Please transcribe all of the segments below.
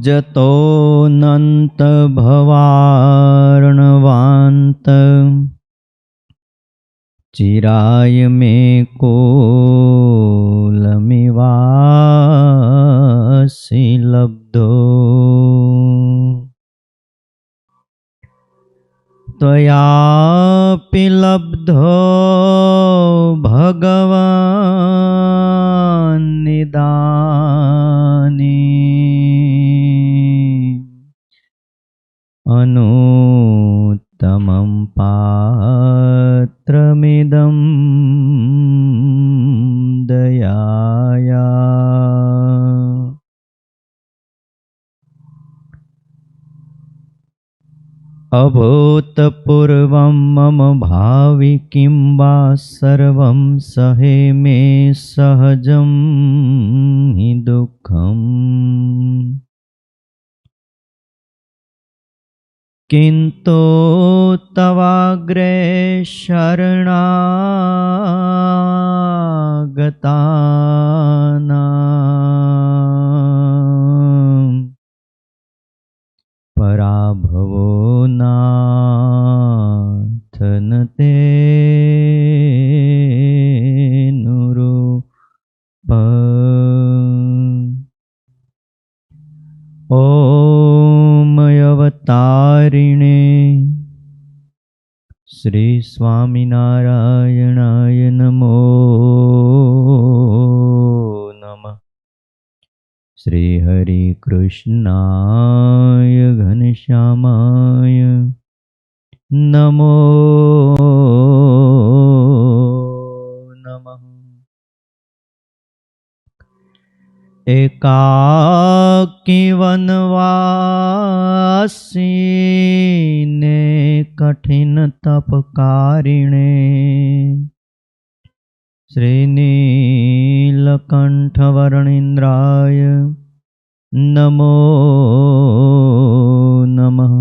जतोऽनन्त भवार्णवान्त चिराय मे कोलमिवासि लब्धो त्वयापि लब्धो भगवान् निदानीम् अनुत्तमं पात्रमिदं दयाया। अभूतपूर्वं मम भावि किं वा सर्वं सहे मे सहजं हि दुःखम् किन्तु तवाग्रे शरणागतानां पराभवो नाथ न तेऽनुरूप। ॐ अवतारिणे श्री स्वामिनारायणाय नमो नमः। श्री हरि कृष्णाय घनश्यामाय नमो नमः। एकाकी वनवासिने कठिन तपकारिणे श्रीनीलकण्ठवर्णीन्द्राय नमो नमः।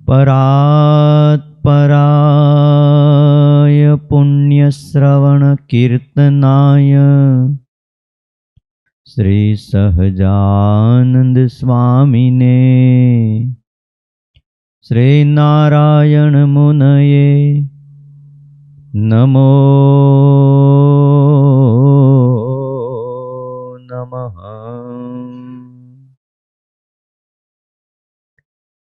परात्पराय पुण्यश्रवणकीर्तनाय श्री सहजानंद स्वामिने श्री नारायण मुनये नमो नमः।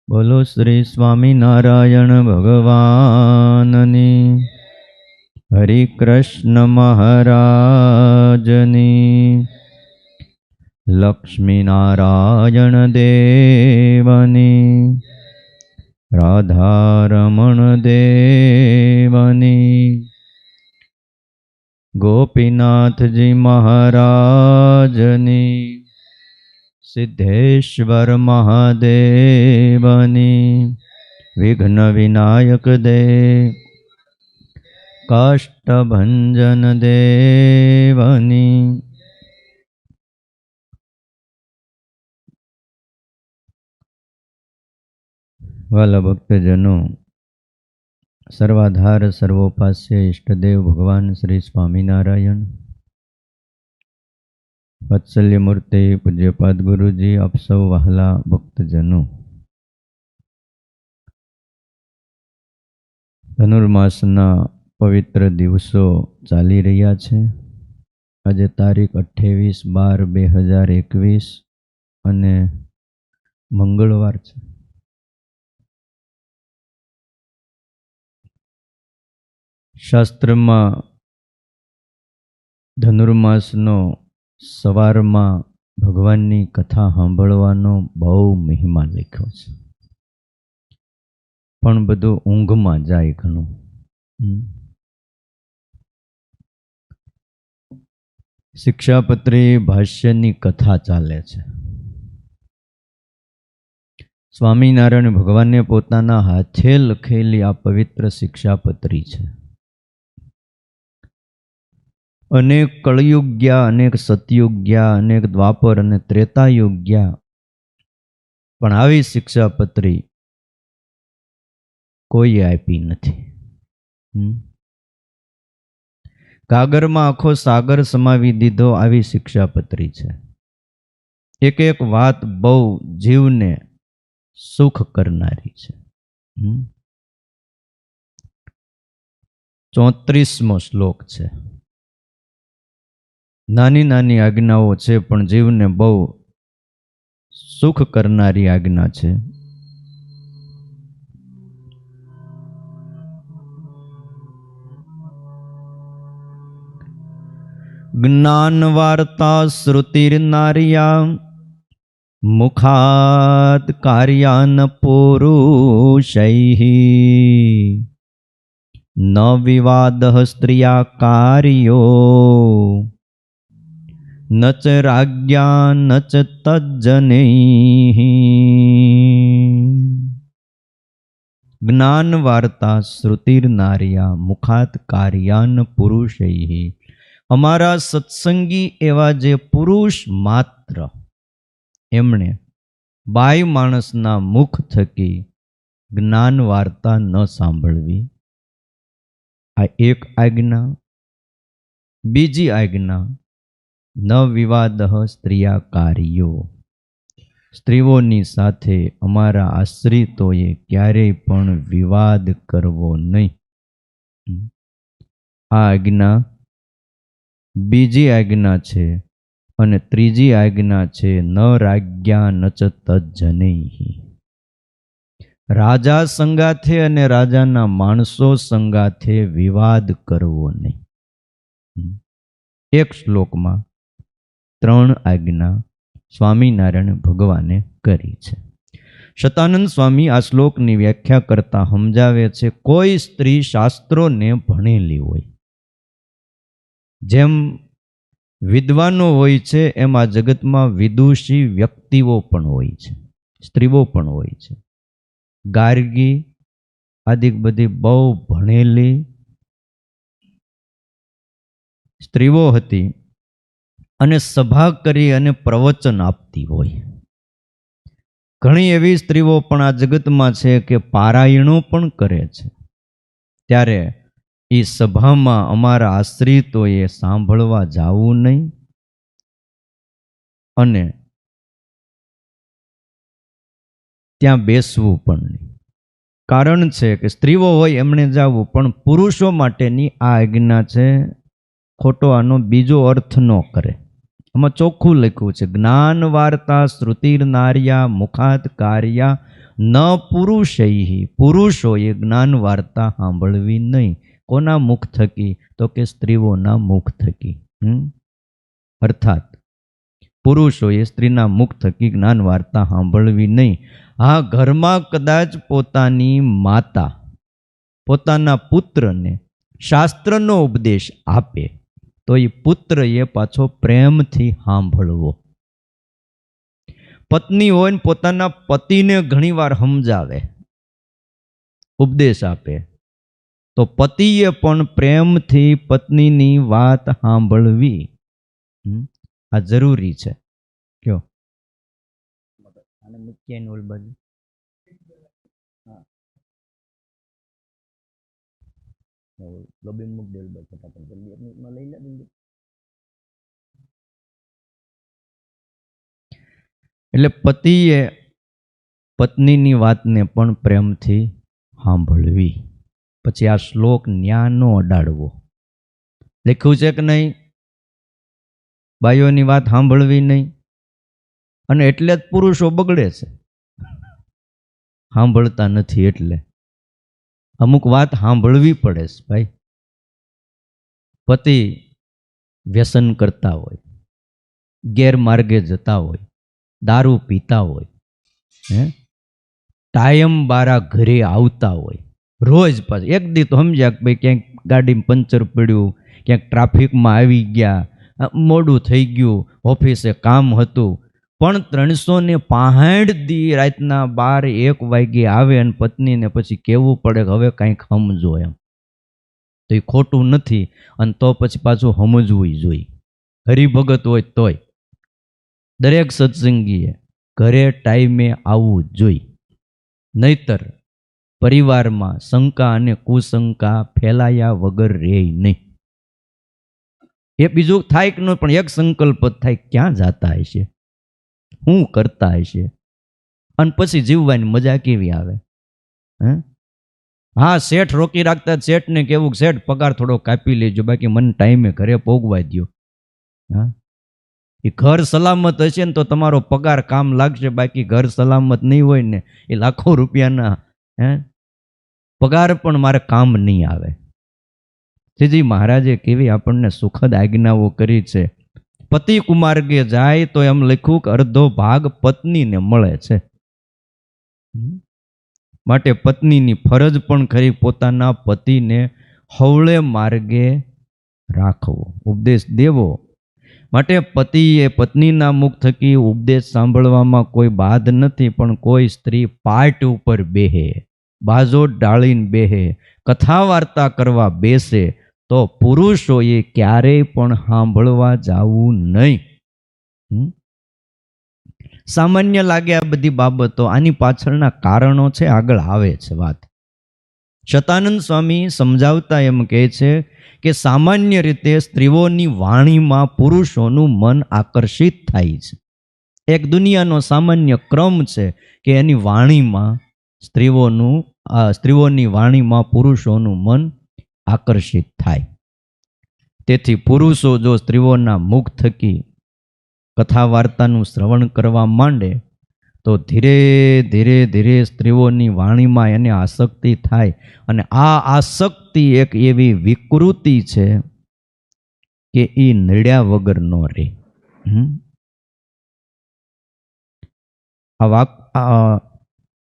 बोलो श्री स्वामिनारायण भगवाननी हरि कृष्ण महाराजनी लक्ष्मी नारायण देवनी राधारमण देवनी गोपीनाथ जी महाराजनी सिद्धेश्वर महादेवनी विघ्न विनायक देव काष्ठभंजन देवनी वाला भक्तजनों, सर्वाधार सर्वोपास्य इष्टदेव भगवान श्री स्वामिनारायण वत्सल्य मूर्ति पूज्यपाद गुरुजी, आप सौ वहाला भक्तजनों, धनुर्मासना पवित्र दिवसो चाली रह्या छे। आज तारीख 28/12/2021 અને મંગળવાર છે। શાસ્ત્રમાં ધનુર્માસનો સવારમાં ભગવાનની કથા સાંભળવાનો બહુ મહિમા લખ્યો છે, પણ બધું ઊંઘમાં જાય ઘણું। શિક્ષાપત્રી ભાષ્યની કથા ચાલે છે। સ્વામિનારાયણ ભગવાને પોતાના હાથે લખેલી આ પવિત્ર શિક્ષાપત્રી છે। અનેક કળયુગ ગયા, અનેક સતયુગ ગયા, અનેક દ્વાપર અને ત્રેતાયુગ ગયા, પણ આવી શિક્ષાપત્રી કોઈએ આપી નથી। કાગરમાં આખો સાગર સમાવી દીધો આવી શિક્ષાપત્રી છે। એક એક વાત બહુ જીવને સુખ કરનારી છે. 34મો શ્લોક છે. નાની નાની આજ્ઞાઓ છે પણ જીવને બહુ સુખ કરનારી આજ્ઞા છે. જ્ઞાન વાર્તા શ્રુતિર્નાર્યા મુખાત કાર્યાન પુરુષૈઃ ન વિવાદ સ્ત્રિયા કાર્યો ન ચ રાજ્યા ન ચ તજ્જનૈઃ. જ્ઞાન વાર્તા શ્રુતિર્નાર્યા મુખાત કાર્યાન પુરુષૈઃ. અમારા સત્સંગી એવા જે પુરુષ માત્ર એમણે બાઈ માણસના મુખ થકી જ્ઞાન વાર્તા ન સાંભળવી. આ એક આજ્ઞા. બીજી આજ્ઞા ન વિવાદ સ્ત્રિયા કાર્યો. સ્ત્રીઓની સાથે અમારા આશ્રિતોએ ક્યારેય પણ વિવાદ કરવો નહીં. આ આજ્ઞા બીજી આજ્ઞા છે. અને ત્રીજી આજ્ઞા છે ન રાજ્યા ન ચ તજ્જનૈઃ. રાજા સંગાથે અને રાજાના માણસો સંગાથે વિવાદ કરવો નહીં. એક શ્લોકમાં 3 આજ્ઞા સ્વામિનારાયણ ભગવાને કરી છે. શતાનંદ સ્વામી આ શ્લોકની વ્યાખ્યા કરતા સમજાવે છે, કોઈ સ્ત્રી શાસ્ત્રોને ભણેલી હોય, જેમ વિદ્વાનો હોય છે એમ આ જગતમાં વિદુષી વ્યક્તિઓ પણ હોય છે, સ્ત્રીઓ પણ હોય છે. ગાર્ગી આદિ બધી બહુ ભણેલી સ્ત્રીઓ હતી અને સભા કરી અને પ્રવચન આપતી હોય. ઘણી એવી સ્ત્રીઓ પણ આ જગતમાં છે કે પારાયણો પણ કરે છે. ત્યારે એ સભામાં અમારા આશ્રિતોએ સાંભળવા જવું નહીં અને ત્યાં બેસવું પણ નહીં. કારણ છે કે સ્ત્રીઓ હોય એમણે જવું, પણ પુરુષો માટેની આ આજ્ઞા છે. ખોટો આનો બીજો અર્થ ન કરે. આમાં ચોખ્ખું લખ્યું છે, જ્ઞાન વાર્તા શ્રુતિર્નાર્યા મુખાત કાર્યા ન પુરુષૈઃ. પુરુષોએ જ્ઞાન વાર્તા સાંભળવી નહીં. કોના મુખ થકી? તો કે સ્ત્રીઓના મુખ થકી. અર્થાત પુરુષોએ સ્ત્રીના મુખ થકી જ્ઞાન વાર્તા સાંભળવી નહીં. હા, ઘરમાં કદાચ પોતાની માતા પોતાના પુત્રને શાસ્ત્રનો ઉપદેશ આપે તો એ પુત્ર એ પાછો પ્રેમથી સાંભળવો. પત્ની હોય ને પોતાના પતિને ઘણીવાર સમજાવે, ઉપદેશ આપે, તો પતિએ પણ પ્રેમથી પત્નીની વાત સાંભળવી. આ જરૂરી છે. કયો આને મૂક્યા ઓલ બાજુ એટલે પતિએ પત્નીની વાતને પણ પ્રેમથી સાંભળવી. પછી આ શ્લોક ન્યા નો અડાડવો. લખ્યું છે કે નહીં, બાઈઓની વાત સાંભળવી નહીં. અને એટલે જ પુરુષો બગડે છે, સાંભળતા નથી. એટલે અમુક વાત સાંભળવી પડે છે ભાઈ. પતિ વ્યસન કરતા હોય, ગેરમાર્ગે જતા હોય, દારૂ પીતા હોય, ટાઈમ બારા ઘરે આવતા હોય, રોજ પાછું એક દી તો સમજ્યા કે ભાઈ ક્યાંક ગાડીમાં પંચર પડ્યું, ક્યાંક ટ્રાફિકમાં આવી ગયા, મોડું થઈ ગયું, ઓફિસે કામ હતું, પણ 365 દી રાતના 12-1 વાગ્યે આવે અને પત્નીને પછી કહેવું પડે કે હવે કાંઈક સમજો એમ. તો એ ખોટું નથી. અને તો પછી પાછું સમજવું જોઈએ. હરિભગત હોય તોય દરેક સત્સંગીએ ઘરે ટાઈમે આવવું જોઈએ. નહીતર પરિવારમાં શંકા અને કુશંકા ફેલાયા વગર રહે નહીં. એ બીજું થાય કે ન, પણ એક સંકલ્પ થાય, ક્યાં જાતા હશે, શું કરતા હશે, અને પછી જીવવાની મજા કેવી આવે? હે, હા, શેઠ રોકી રાખતા, શેઠને કેવું, શેઠ પગાર થોડો કાપી લેજો, બાકી મને ટાઈમે ઘરે પોગવા દો. હા, એ ઘર સલામત હશે ને તો તમારો પગાર કામ લાગશે, બાકી ઘર સલામત નહીં હોય ને એ લાખો રૂપિયાના હે પગાર પણ મારે કામ નહીં આવે. શ્રીજી મહારાજે કેવી આપણને સુખદ આજ્ઞાઓ કરી છે. પતિ કુમાર્ગે જાય તો એમ લખ્યું કે અડધો ભાગ પત્નીને મળે છે. માટે પત્નીની ફરજ પણ ખરી પોતાના પતિને હવળે માર્ગે રાખવો, ઉપદેશ દેવો. માટે પતિએ પત્નીના મુખ થકી ઉપદેશ સાંભળવામાં કોઈ બાદ નથી, પણ કોઈ સ્ત્રી પાટ ઉપર બેહે, બાજોટ ડાળીને બેહે, કથા વાર્તા કરવા બેસે તો પુરુષોએ ક્યારેય પણ સાંભળવા જવું નહીં. સામાન્ય લાગે આ બધી બાબતો, આની પાછળના કારણો છે, આગળ આવે છે વાત. શતાનંદ સ્વામી સમજાવતા એમ કહે છે કે સામાન્ય રીતે સ્ત્રીઓની વાણીમાં પુરુષોનું મન આકર્ષિત થાય છે. એક દુનિયાનો સામાન્ય ક્રમ છે કે એની વાણીમાં સ્ત્રીઓની વાણીમાં પુરુષોનું મન આકર્ષિત થાય. તેથી પુરુષો જો સ્ત્રીઓના મુખ થકી કથા વાર્તાનું શ્રવણ કરવા માંડે તો ધીરે ધીરે ધીરે સ્ત્રીઓની વાણીમાં એને આસક્તિ થાય, અને આ આસક્તિ એક એવી વિકૃતિ છે કે એ નડ્યા વગર ન રહે.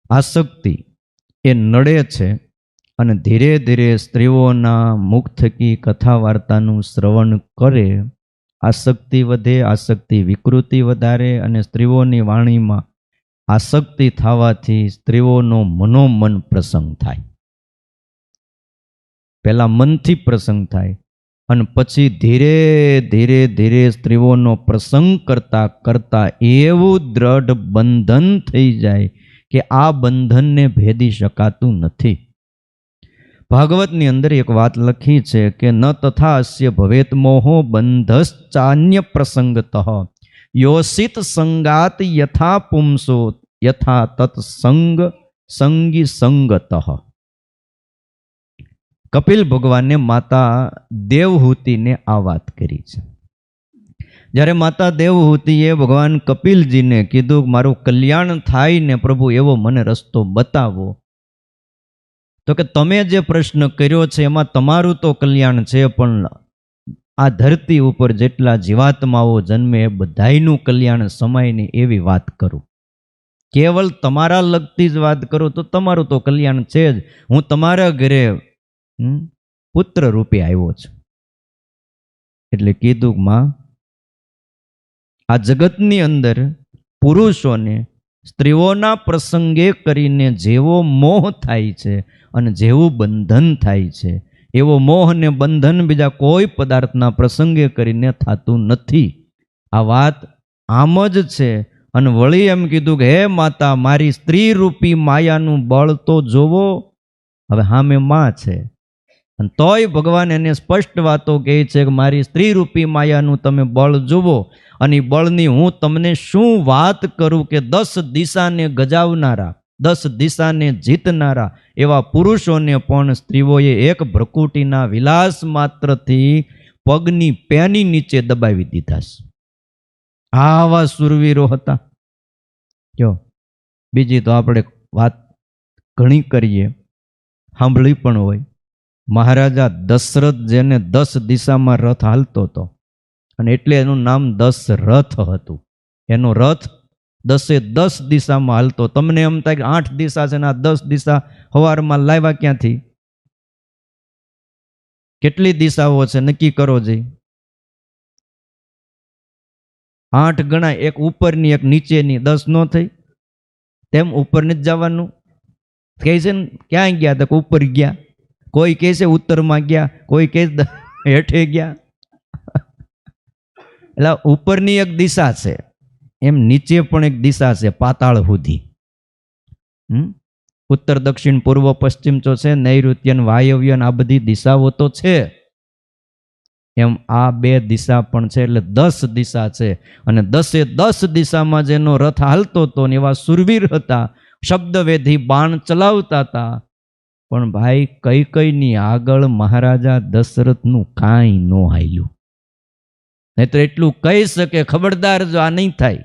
આસક્તિ એ નડે છે, અને ધીરે ધીરે સ્ત્રીઓના મુખ થકી કથા વાર્તાનું શ્રવણ કરે, આસક્તિ વધે, આસક્તિ વિકૃતિ વધારે, અને સ્ત્રીઓની વાણીમાં આસક્તિ થવાથી સ્ત્રીઓનો મનોમન પ્રસંગ થાય. પહેલા મનથી પ્રસંગ થાય, અને પછી ધીરે ધીરે ધીરે સ્ત્રીઓનો પ્રસંગ કરતા કરતા એવું દ્રઢ બંધન થઈ જાય કે આ બંધનને ભેદી શકાતું નથી. ભાગવતની અંદર એક વાત લખી છે કે ન તથા અસ્ય ભવેત મોહો બંધશ્ચાન્ય પ્રસંગતઃ યોષિત સંગાત યથા પુંસો યથા તત્સંગ સંગી સંગતઃ. કપિલ ભગવાને માતા દેવહૂતિને આ વાત કરી છે. જ્યારે માતા દેવહૂતિએ ભગવાન કપિલજીને કીધું મારું કલ્યાણ થાય ને પ્રભુ એવો મને રસ્તો બતાવો, તો કે તમે જે પ્રશ્ન કર્યો છે એમાં તમારું તો કલ્યાણ છે, પણ આ ધરતી ઉપર જેટલા જીવાત્માઓ જન્મે એ બધાયનું કલ્યાણ સમાયને એવી વાત કરું. કેવલ તમારા લગતી જ વાત કરું તો તમારું તો કલ્યાણ છે જ. હું તમારા ઘરે પુત્ર રૂપે આવ્યો છું. એટલે કીધું માં, આ જગતની અંદર પુરુષોને સ્ત્રીઓના પ્રસંગે કરીને જેવો મોહ થાય છે અને જેવું બંધન થાય છે, એવો મોહ ને બંધન બીજા કોઈ પદાર્થના પ્રસંગે કરીને થતું નથી. આ વાત આમ જ છે. અને વળી એમ કીધું કે હે માતા, મારી સ્ત્રી રૂપી માયાનું બળ તો જોવો. હવે હામે માં છે, અને તોય ભગવાન એને સ્પષ્ટ વાતો કહે છે કે મારી સ્ત્રી રૂપી માયાનું તમે બળ જુઓ, અને બળની હું તમને શું વાત કરું કે 10 દિશાને ગજાવનારા, 10 દિશાને જીતનારા એવા પુરુષોને પણ સ્ત્રીઓએ એક ભ્રકુટીના વિલાસ માત્રથી પગની પેની નીચે દબાવી દીધા છે. આવા સુરવીરો હતા. જો બીજી તો આપણે વાત ઘણી કરીએ, સાંભળી પણ હોય. મહારાજા દશરથ જેને 10 દિશામાં રથ હાલતો હતો, અને એટલે એનું નામ દશરથ હતું. એનો રથ 10 દિશામાં હાલતો. તમને એમ થાય કે 8 દિશા છે ને આ 10 દિશા સવારમાં લાવ્યા ક્યાંથી? કેટલી દિશાઓ છે નક્કી કરો જી. 8 ગણા, એક ઉપરની એક નીચેની, 10 નો થઈ. તેમ ઉપર નથી જવાનું કહે છે ને. ક્યાં ગયા તો ઉપર ગયા, કોઈ કહે છે ઉત્તરમાં ગયા, કોઈ કહે હેઠે ગયા. એટલે ઉપરની એક દિશા છે, એમ નીચે પણ એક દિશા છે, પાતાળ સુધી. ઉત્તર દક્ષિણ પૂર્વ પશ્ચિમ તો છે, નૈઋત્યન વાયવ્યન આ બધી દિશાઓ તો છે. એમ આ 2 દિશા પણ છે, એટલે 10 દિશા છે. અને 10 દિશામાં જેનો રથ હાલતો હતો ને એવા સુરવીર હતા, શબ્દવેધી બાણ ચલાવતા હતા. પણ ભાઈ કૈકેયીની આગળ મહારાજા દશરથનું કાંઈ ન હાલ્યું. નહીં તો એટલું કહી શકે, ખબરદાર જો આ નહીં થાય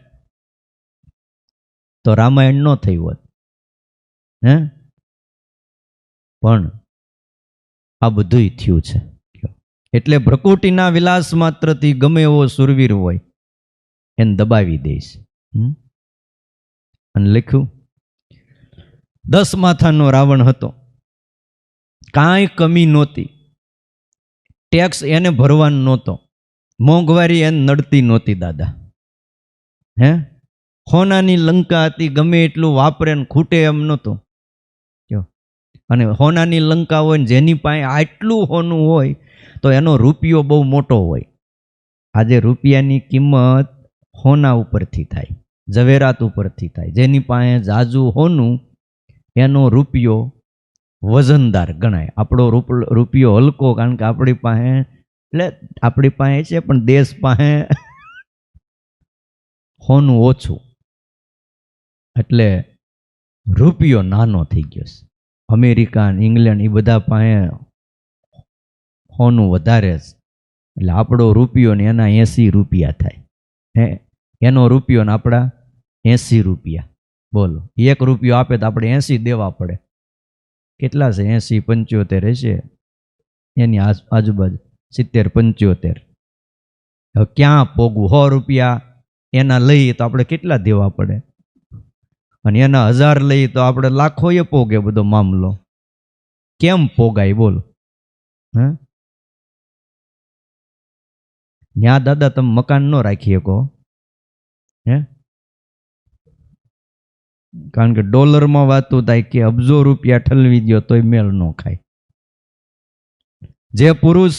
તો રામાયણ ન થયું હોત. હે પણ આ બધુંય થયું છે. એટલે ભ્રકુટીના વિલાસ માત્રથી ગમે એવો સુરવીર હોય એને દબાવી દઈશ. અને લખ્યું 10 માથાનો રાવણ હતો, કાંઈ કમી નહોતી, ટેક્સ એને ભરવાનો નહોતો, મોંઘવારી એને નડતી નહોતી દાદા. હે હોનાની લંકા હતી, ગમે એટલું વાપરે ને ખૂટે એમ નહોતું. અને હોનાની લંકા હોય ને જેની પાસે આટલું હોનું હોય તો એનો રૂપિયો બહુ મોટો હોય. આજે રૂપિયાની કિંમત હોના ઉપરથી થાય, ઝવેરાત ઉપરથી થાય. જેની પાસે જાજુ હોનું એનો રૂપિયો વજનદાર ગણાય. આપણો રૂપિયો હલકો, કારણ કે આપણી પાસે, એટલે આપણી પાસે છે પણ દેશ પાસે હોનું ઓછું, એટલે રૂપિયો નાનો થઈ ગયો છે. અમેરિકા, ઇંગ્લેન્ડ એ બધા પાસે હોનું વધારે છે, એટલે આપણો રૂપિયો ને એના 80 રૂપિયા થાય. હે એનો રૂપિયો ને આપણા 80 રૂપિયા. બોલો, 1 રૂપિયો આપે તો આપણે 80 દેવા પડે. કેટલા છે? 80 75 હશે એની આજુબાજુ, 70 75. હવે ક્યાં પોગવું? 100 રૂપિયા એના લઈએ તો આપણે કેટલા દેવા પડે? અને એના 1000 લઈએ તો આપણે લાખોએ પોગે બધો મામલો. કેમ પોગાય બોલો? હે ન્યા દાદા તમે મકાન ન રાખી શકો. હે કારણ કે ડોલરમાં વાતું થાય કે અબજો રૂપિયા ઠલવી દો તોય મેળ ન ખાય. જે પુરુષ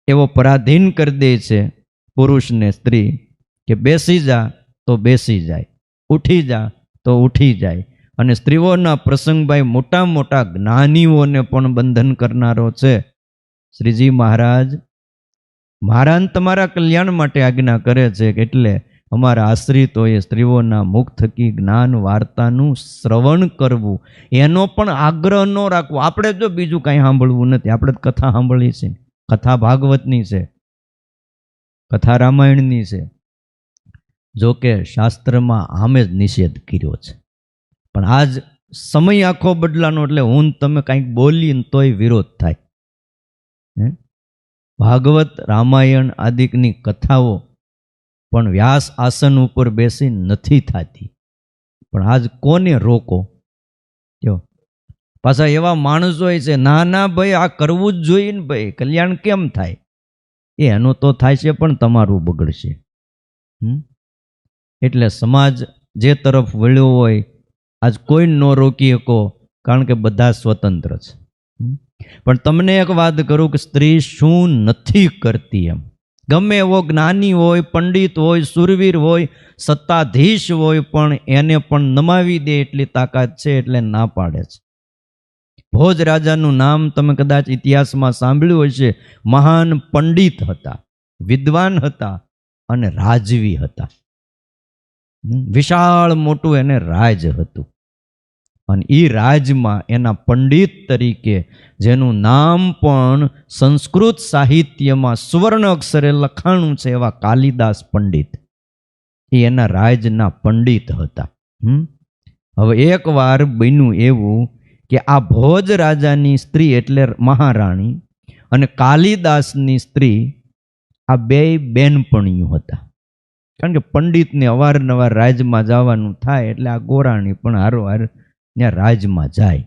એવો પરાધીન કરી દે છે પુરુષને સ્ત્રી કે બેસી જા તો બેસી જાય, ઉઠી જા તો ઉઠી જાય. અને સ્ત્રીઓના પ્રસંગભાઈ મોટા મોટા જ્ઞાનીઓને પણ બંધન કરનારો છે. શ્રીજી મહારાજ તમારા કલ્યાણ માટે આજ્ઞા કરે છે, એટલે અમારા આશ્રિતોએ સ્ત્રીઓના મુખ થકી જ્ઞાન વાર્તાનું શ્રવણ કરવું, એનો પણ આગ્રહ ન રાખવો. આપણે જો બીજું કાંઈ સાંભળવું નથી, આપણે કથા સાંભળી છે, કથા ભાગવતની છે, કથા રામાયણની છે. જો કે શાસ્ત્રમાં આમે જ નિષેધ કર્યો છે, પણ આજ સમય આખો બદલાનો, એટલે હું તમે કાંઈક બોલીને તોય વિરોધ થાય. ભાગવત રામાયણ આદિકની કથાઓ પણ વ્યાસ આસન ઉપર બેસી નથી થતી. પણ આજ કોને રોકો? જો પાછા એવા માણસો છે, ના ના ભાઈ આ કરવું જ જોઈએ ને ભાઈ, કલ્યાણ કેમ થાય? એનું તો થાય છે પણ તમારું બગડશે. એટલે સમાજ જે તરફ વળ્યો હોય આજ કોઈ ન રોકી શકો, કારણ કે બધા સ્વતંત્ર છે. પણ તમને એક વાત કરું કે સ્ત્રી શું નથી કરતી એમ. ગમે એવો જ્ઞાની હોય, પંડિત હોય, સુરવીર હોય, સત્તાધીશ હોય, પણ એને પણ નમાવી દે એટલી તાકાત છે, એટલે ના પાડે છે. ભોજ રાજાનું નામ તમે કદાચ ઇતિહાસમાં સાંભળ્યું હશે. મહાન પંડિત હતા, વિદ્વાન હતા અને રાજવી હતા. વિશાળ મોટું એને રાજ હતું. અને એ રાજમાં એના પંડિત તરીકે જેનું નામ પણ સંસ્કૃત સાહિત્યમાં સુવર્ણ અક્ષરે લખાણું છે, એવા કાલિદાસ પંડિત, એ એના રાજના પંડિત હતા. હવે એકવાર બન્યું એવું કે આ ભોજ રાજાની સ્ત્રી એટલે મહારાણી અને કાલિદાસની સ્ત્રી, આ બે બેનપણીઓ હતા. કારણ કે પંડિતને અવારનવાર રાજમાં જવાનું થાય, એટલે આ ગોરાણી પણ હારોહાર ત્યાં રાજમાં જાય.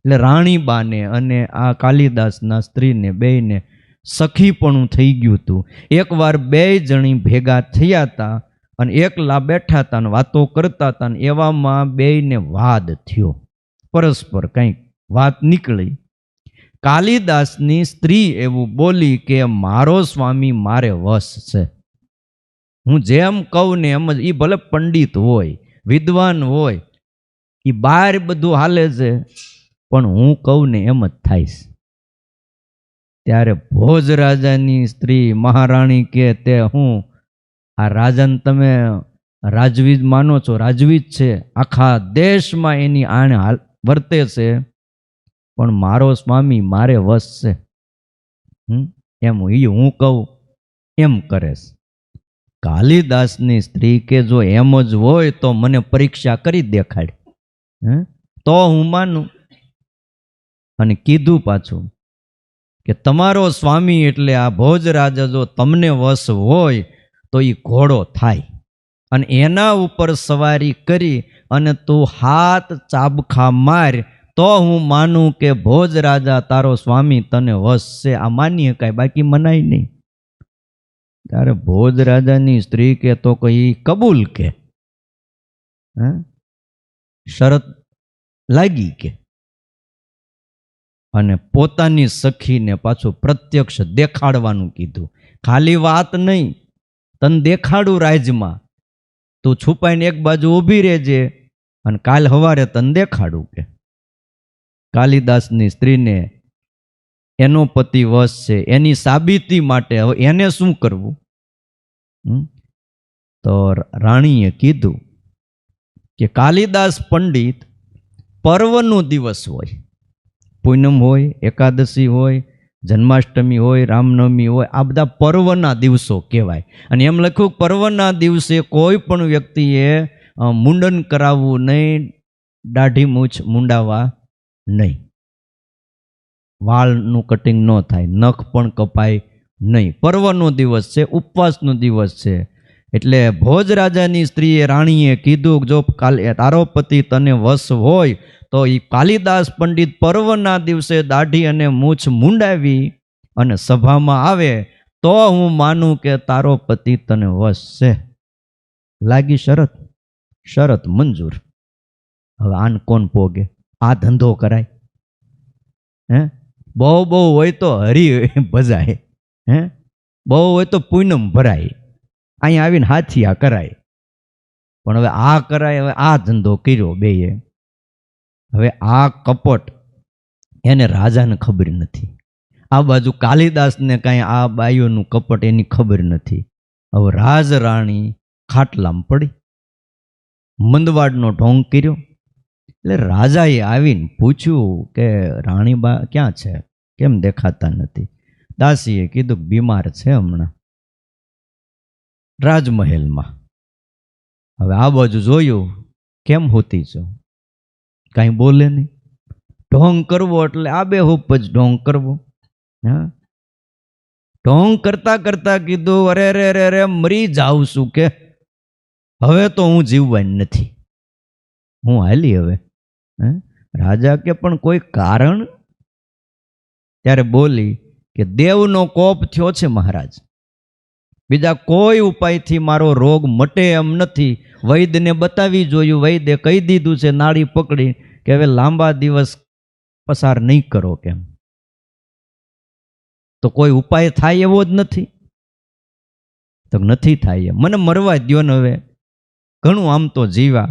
એટલે રાણીબાને અને આ કાલિદાસના સ્ત્રીને બેયને સખીપણું થઈ ગયું હતું. એકવાર 2 જણી ભેગા થયા હતા અને એકલા બેઠા હતા અને વાતો કરતા હતા, અને એવામાં બેયને વાદ થયો, પરસ્પર કંઈક વાત નીકળી. કાલિદાસની સ્ત્રી એવું બોલી કે મારો સ્વામી મારે વશ છે, હું જેમ કહું ને એમ જ. એ ભલે પંડિત હોય, વિદ્વાન હોય, એ બહાર બધું હાલે છે, પણ હું કહું ને એમ જ થાય. ત્યારે ભોજ રાજાની સ્ત્રી મહારાણી કે તે હું આ રાજાને તમે રાજવી જ માનો છો? રાજવી જ છે, આખા દેશમાં એની આણે વર્તે છે, પણ મારો સ્વામી મારે વશ છે. એમ હું કહું એમ કરે છે. કાલિદાસની સ્ત્રી કે જો એમ જ હોય તો મને પરીક્ષા કરી દેખાડ, તો હું માનું. અને કીધું પાછું કે તમારો સ્વામી એટલે આ ભોજ રાજા જો તમને વશ હોય તો એ ઘોડો થાય અને એના ઉપર સવારી કરી અને તું હાથ ચાબખા માર તો હું માનું કે ભોજ રાજા તારો સ્વામી તને વશ છે. આ માની શકાય, બાકી મનાય નહીં. ત્યારે ભોજ રાજાની સ્ત્રી કે તો કઈ કબૂલ કે શરત લાગી કે, અને પોતાની સખીને પાછું પ્રત્યક્ષ દેખાડવાનું કીધું. ખાલી વાત નહીં, તને દેખાડું રાજમાં, તું છુપાઈને એક બાજુ ઊભી રહેજે અને કાલ સવારે તને દેખાડું કે. કાલિદાસની સ્ત્રીને એનો પતિ વશ છે એની સાબિતી માટે હવે એને શું કરવું? તો રાણીએ કીધું કે કાલિદાસ પંડિત પર્વનો દિવસ હોય, પૂનમ હોય, એકાદશી હોય, જન્માષ્ટમી હોય, રામનવમી હોય, આ બધા પર્વના દિવસો કહેવાય. અને એમ લખ્યું પર્વના દિવસે કોઈ પણ વ્યક્તિએ મુંડન કરાવવું નહીં, દાઢી મૂછ મુંડાવા નહીં, વાળનું કટિંગ ન થાય, નખ પણ કપાય નહીં. પર્વનો દિવસ છે, ઉપવાસનો દિવસ છે. એટલે ભોજ રાજાની સ્ત્રીએ રાણીએ કીધું જો તારો પતિ તને વશ હોય તો એ કાલિદાસ પંડિત પર્વના દિવસે દાઢી અને મૂછ મુંડાવી અને સભામાં આવે તો હું માનું કે તારો પતિ તને વશ છે. લાગી શરત? શરત મંજૂર. હવે આન કોણ પોગે? આ ધંધો કરાય? બહુ બહુ હોય તો હરી ભજાય, બહુ હોય તો પૂનમ ભરાય, અહીંયા આવીને હાથિયા કરાય. પણ હવે આ કરાય? હવે આ ધંધો કર્યો બેએ. હવે આ કપટ એને રાજાને ખબર નથી, આ બાજુ કાલિદાસને કાંઈ આ બાઈઓનું કપટ એની ખબર નથી. હવે રાજ રાણી ખાટલામાં પડી, મંદવાડનો ઢોંગ કર્યો. એટલે રાજાએ આવીને પૂછ્યું કે રાણીબા ક્યાં છે, કેમ દેખાતા નથી? દાસીએ કીધું બીમાર છે હમણાં રાજમહેલમાં. હવે આ બાજુ જોયું, કેમ હોતી છો? કાંઈ બોલે નહીં. ઢોંગ કરવો એટલે આ બે હુપ જ ઢોંગ કરવો. ઢોંગ કરતા કરતા કીધું અરે રે રે રે મરી જાઉં છું કે હવે તો હું જીવવાની નથી, હું હાલી હવે. રાજા કે પણ કોઈ કારણ? ત્યારે બોલી કે દેવનો કોપ થયો છે મહારાજ, બીજા કોઈ ઉપાયથી મારો રોગ મટે એમ નથી. વૈદ્યને બતાવી જોયું, વૈદ્ય કહી દીધું છે નાડી પકડી કે હવે લાંબા દિવસ પસાર નહીં કરો કેમ, તો કોઈ ઉપાય થાય એવો જ નથી. તો નથી થાય, મને મરવા દ્યો ને, હવે ઘણું આમ તો જીવા.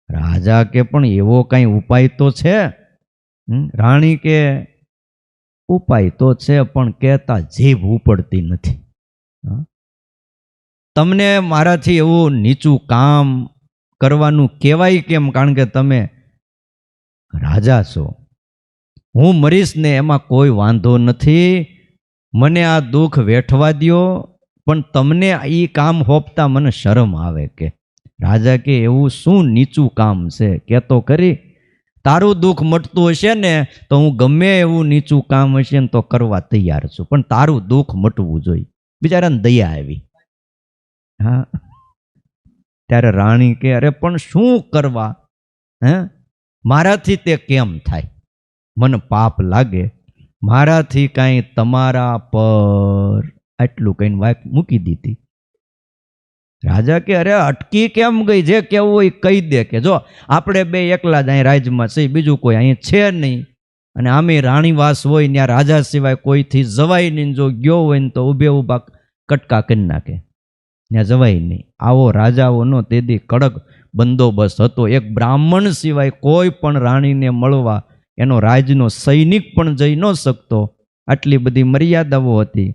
રાજા કે પણ એવો કઈ ઉપાય તો છે? રાણી કે ઉપાય તો છે પણ કહેતા જીભ ઉપડતી નથી. તમને મારાથી એવું નીચું કામ કરવાનું કહેવાય કેમ? કારણ કે તમે રાજા છો, હું મરીશ ને એમાં કોઈ વાંધો નથી, મને આ દુઃખ વેઠવા દ્યો, પણ તમને એ કામ હોપતા મને શરમ આવે કે. રાજા કે એવું શું નીચું કામ છે કે તો કરી? તારું દુઃખ મટતું હશે ને તો હું ગમે એવું નીચું કામ હશે ને તો કરવા તૈયાર છું, પણ તારું દુઃખ મટવું જોઈએ. બિચારાને દયા આવી. હા, ત્યારે રાણી કે અરે પણ શું કરવા? મારાથી તે કેમ થાય? મને પાપ લાગે, મારાથી કાંઈ તમારા પર આટલું કઈ વાત મૂકી દીધી. રાજા કે અરે અટકી કેમ ગઈ? જે કેવું હોય કહી દે કે જો આપણે બે એકલા જ અહીં રાજમાં છે, બીજું કોઈ અહીં છે નહીં, અને આમે રાણીવાસ હોય ત્યાં રાજા સિવાય કોઈથી જવાય નહીં. જો ગયો હોય ને તો ઊભે ઊભા કટકા કરી નાખે, ત્યાં જવાય નહીં. આવો રાજાઓનો તેથી કડક બંદોબસ્ત હતો. એક બ્રાહ્મણ સિવાય કોઈ પણ રાણીને મળવા એનો રાજનો સૈનિક પણ જઈ ન શકતો, આટલી બધી મર્યાદાઓ હતી.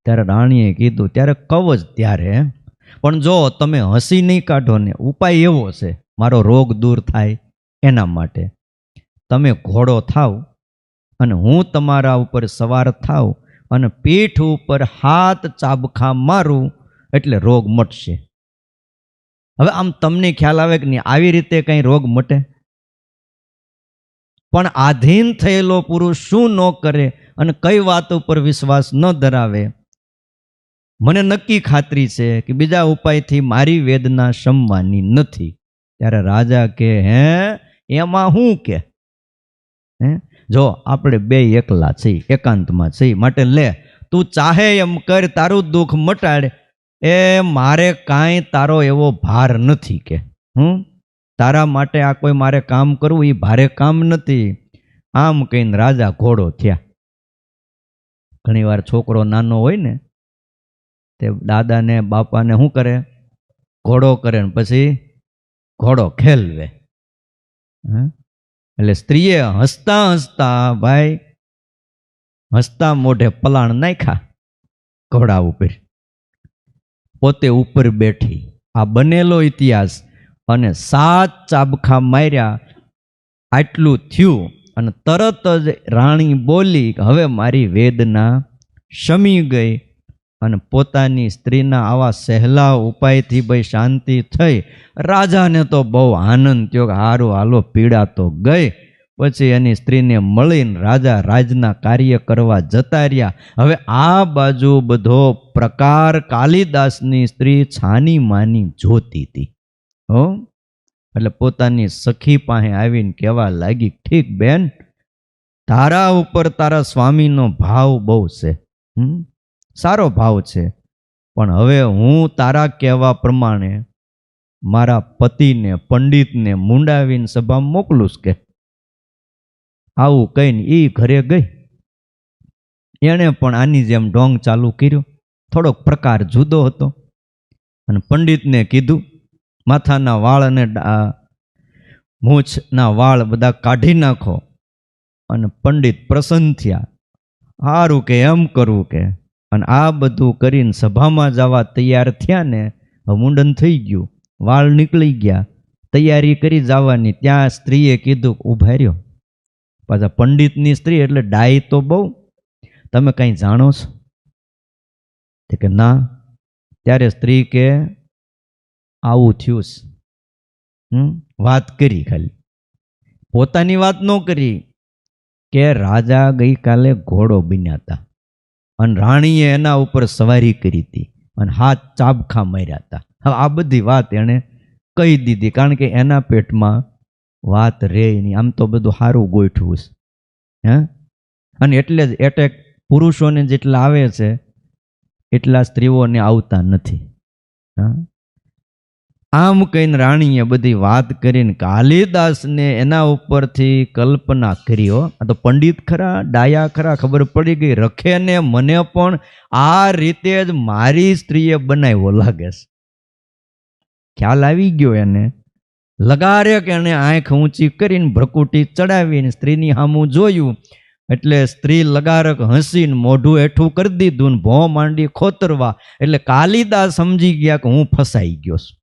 ત્યારે રાણીએ કીધું, ત્યારે કહો જ ત્યારે, પણ જો તમે હસી નહીં કાઢો ને, ઉપાય એવો છે મારો રોગ દૂર થાય એના માટે. તમે ઘોડો થાવ અને હું તમારા ઉપર સવાર થાવ અને પીઠ ઉપર હાથ ચાબખા મારું એટલે રોગ મટશે. હવે આમ તમને ખ્યાલ આવે કે નહીં, આવી રીતે કઈ રોગ મટે? પણ આધીન થયેલો પુરુષ શું ન કરે અને કઈ વાત ઉપર વિશ્વાસ ન ધરાવે, મને નક્કી ખાતરી છે કે બીજા ઉપાયથી મારી વેદના શમવાની નથી. ત્યારે રાજા કે હે એમાં હું કે હે, જો આપણે બે એકલા છીએ, એકાંતમાં છીએ, માટે લે તું ચાહે એમ કર, તારું દુઃખ મટાડ, એ મારે કાંઈ તારો એવો ભાર નથી કે તારા માટે આ કોઈ મારે કામ કરવું એ ભારે કામ નથી. આમ કહીને રાજા ઘોડો થયા. ઘણી વાર છોકરો નાનો હોય ને તે દાદાને બાપાને શું કરે, ઘોડો કરે ને પછી ઘોડો ખેલવે. એટલે સ્ત્રીએ હસતા હસતા ભાઈ હસતા મોઢે પલાણ નાખ્યા ઘોડા ઉપર, પોતે ઉપર બેઠી. આ બનેલો ઇતિહાસ. અને 7 ચાબખા માર્યા, આટલું થયું અને તરત જ રાણી બોલી કે હવે મારી વેદના શમી ગઈ. અને પોતાની સ્ત્રીના આવા સહેલા ઉપાયથી ભાઈ શાંતિ થઈ. રાજાને તો બહુ આનંદ થયો કે હારું હાલો પીડા તો ગઈ. પછી એની સ્ત્રીને મળીને રાજા રાજના કાર્ય કરવા જતા રહ્યા. હવે આ બાજુ બધો પ્રકાર કાલિદાસની સ્ત્રી છાની માની જોતી હતી. એટલે પોતાની સખી પાસે આવીને કહેવા લાગી, ઠીક બેન, તારા ઉપર તારા સ્વામીનો ભાવ બહુ છે, સારો ભાવ છે, પણ હવે હું તારા કહેવા પ્રમાણે મારા પતિને પંડિતને મુંડાવીને સભામાં મોકલું કે. આવું કહીને એ ઘરે ગઈ. એણે પણ આની જેમ ઢોંગ ચાલુ કર્યો, થોડોક પ્રકાર જુદો હતો. અને પંડિતને કીધું માથાના વાળ અને મૂછના વાળ બધા કાઢી નાખો. અને પંડિત પ્રસન્ન થયા. સારું કે એમ કરવું કે. અને આ બધું કરીને સભામાં જવા તૈયાર થયા ને, મુંડન થઈ ગયું, વાળ નીકળી ગયા, તૈયારી કરી જવાની. ત્યાં સ્ત્રીએ કીધું ઊભા રહ્યો. પાછા પંડિતની સ્ત્રી એટલે ડાય તો બહુ, તમે કંઈ જાણો છો? તે કે ના. ત્યારે સ્ત્રી કે આવું થયું છે. વાત કરી, ખાલી પોતાની વાત ન કરી કે રાજા ગઈકાલે ઘોડો બન્યા હતા અને રાણીએ એના ઉપર સવારી કરી હતી અને હાથ ચાબખા માર્યા હતા. હવે આ બધી વાત એણે કહી દીધી, કારણ કે એના પેટમાં વાત રે નહીં. આમ તો બધું સારું ગોઠવું છે. અને એટલે જ એટેક પુરુષોને જેટલા આવે છે એટલા સ્ત્રીઓને આવતા નથી. આમ કહીને રાણીએ બધી વાત કરીને કાલિદાસને એના ઉપરથી કલ્પના કરી. આ તો પંડિત ખરા, ડાયા ખરા, ખબર પડી ગઈ. રખે ને મને પણ આ રીતે જ મારી સ્ત્રીએ બનાવ્યો લાગે છે. ખ્યાલ આવી ગયો એને. લગારે કે એને આંખ ઊંચી કરીને ભ્રકુટી ચડાવીને સ્ત્રીની સામું જોયું. એટલે સ્ત્રી લગારક હસીને મોઢું હેઠું કરી દીધું ને ભો માંડી ખોતરવા. એટલે કાલિદાસ સમજી ગયા કે હું ફસાઈ ગયો છું.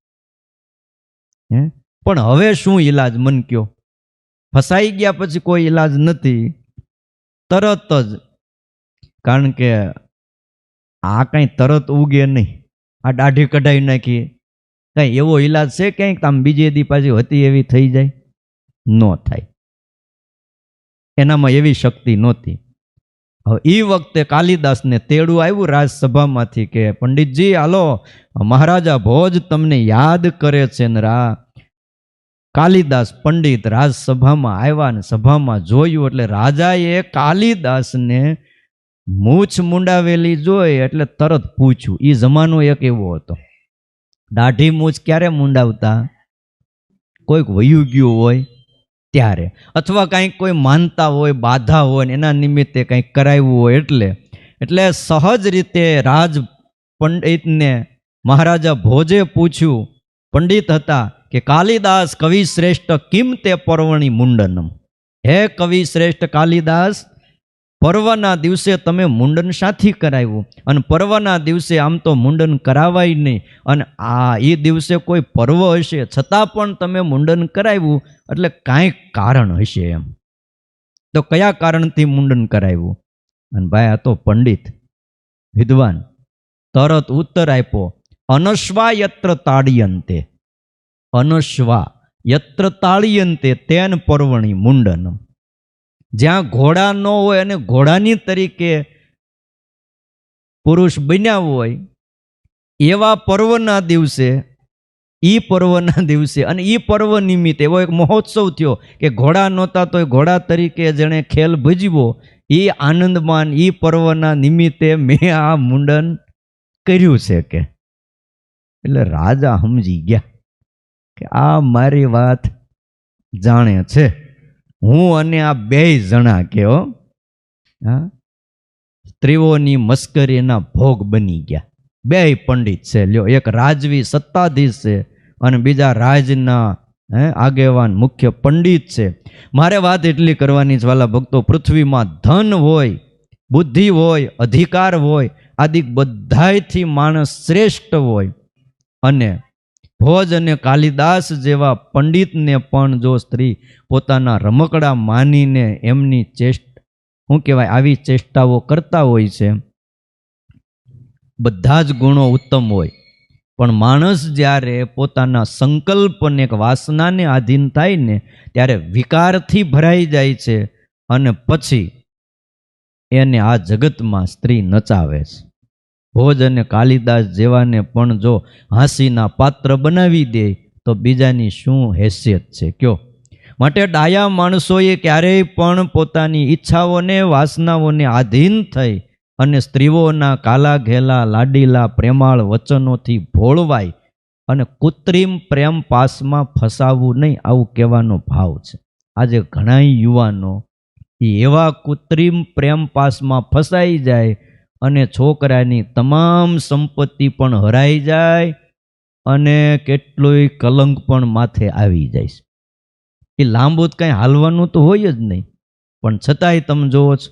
પણ હવે શું ઈલાજ? મન કયો. ફસાઈ ગયા પછી કોઈ ઈલાજ નથી. તરત જ, કારણ કે આ કઈ તરત ઉગે નહીં. આ દાઢી કઢાઈ નાખી, કઈ એવો ઈલાજ છે ક્યાંક આમ બીજે દી પાછી હતી એવી થઈ જાય? ન થાય. એનામાં એવી શક્તિ નહોતી. હવે એ વખતે કાલિદાસને તેડું આવ્યું રાજસભામાંથી કે પંડિતજી હાલો, મહારાજા ભોજ તમને યાદ કરે છે. ને કાલિદાસ પંડિત રાજસભામાં આવ્યા ને સભામાં જોયું એટલે રાજાએ કાલિદાસને મૂછ મુંડાવેલી જોઈ એટલે તરત પૂછ્યું. એ જમાનો એક એવો હતો, દાઢી મૂછ ક્યારે મુંડાવતા? કોઈક વયું ગયું હોય ત્યારે, અથવા કંઈક કોઈ માનતા હોય, બાધા હોય ને એના નિમિત્તે કંઈક કરાવ્યું હોય. એટલે સહજ રીતે રાજ પંડિતને મહારાજા ભોજે પૂછ્યું, પંડિત હતા, કે કાલિદાસ કવિ શ્રેષ્ઠ કિમ તે પર્વણી મુંડનમ. હે કવિ શ્રેષ્ઠ કાલિદાસ, પર્વના દિવસે તમે મુંડન શાથી કરાવ્યું? અને પર્વના દિવસે આમ તો મુંડન કરાવાય નહીં, અને એ દિવસે કોઈ પર્વ હશે છતાં પણ તમે મુંડન કરાવ્યું, એટલે કાંઈક કારણ હશે એમ. તો કયા કારણથી મુંડન કરાવ્યું? અને ભાઈ આ તો પંડિત વિદ્વાન તરત ઉત્તર આપ્યો, અનશ્વા યત્ર તાળીયંતે, અનશ્વા યત્ર તાળીયંતે તેન પર્વણી મુંડનમ. જ્યાં ઘોડા ન હોય અને ઘોડાની તરીકે પુરુષ બન્યા હોય એવા પર્વના દિવસે, પર્વના દિવસે અને પર્વ નિમિત્તે એવો એક મહોત્સવ થયો કે ઘોડા નહોતા તો ઘોડા તરીકે જેણે ખેલ ભજવ્યો, આનંદમાન પર્વના નિમિત્તે મેં આ મુંડન કર્યું છે કે. એટલે રાજા સમજી ગયા કે આ મારી વાત જાણે છે. હું અને આ બે જણા કે સ્ત્રીઓની મસ્કરીના ભોગ બની ગયા. બે પંડિત છે, લ્યો, એક રાજવી સત્તાધીશ છે અને બીજા રાજના આગેવાન મુખ્ય પંડિત છે. મારે વાત એટલી કરવાની જ વાલા ભક્તો, પૃથ્વીમાં ધન હોય, બુદ્ધિ હોય, અધિકાર હોય, આદિ બધાયથી માણસ શ્રેષ્ઠ હોય, અને ભોજ અને કાલિદાસ જેવા પંડિતને પણ જો સ્ત્રી પોતાના રમકડા માનીને એમની શું કહેવાય આવી ચેષ્ટાઓ કરતા હોય છે. બધા જ ગુણો ઉત્તમ હોય, પણ માણસ જ્યારે પોતાના સંકલ્પને એક વાસનાને આધીન થાય ને ત્યારે વિકારથી ભરાઈ જાય છે, અને પછી એને આ જગતમાં સ્ત્રી નચાવે છે. ભોજ અને કાલિદાસ જેવાને પણ જો હાંસીના પાત્ર બનાવી દે તો બીજાની શું હેસિયત છે કયો. માટે ડાયા માણસોએ ક્યારેય પણ પોતાની ઈચ્છાઓને વાસનાઓને આધીન થઈ અને સ્ત્રીઓના કાલા ઘેલા લાડીલા પ્રેમાળ વચનોથી ભોળવાય અને કૃત્રિમ પ્રેમ પાસમાં ફસાવવું નહીં, આવું કહેવાનો ભાવ છે. આજે ઘણા યુવાનો એવા કૃત્રિમ પ્રેમ પાસમાં ફસાઈ જાય અને છોકરાની તમામ સંપત્તિ પણ હરાઈ જાય અને કેટલોય કલંક પણ માથે આવી જાય છે. એ લાંબુ જ કંઈ હાલવાનું તો હોય જ નહીં, પણ છતાંય તમે જોવો છો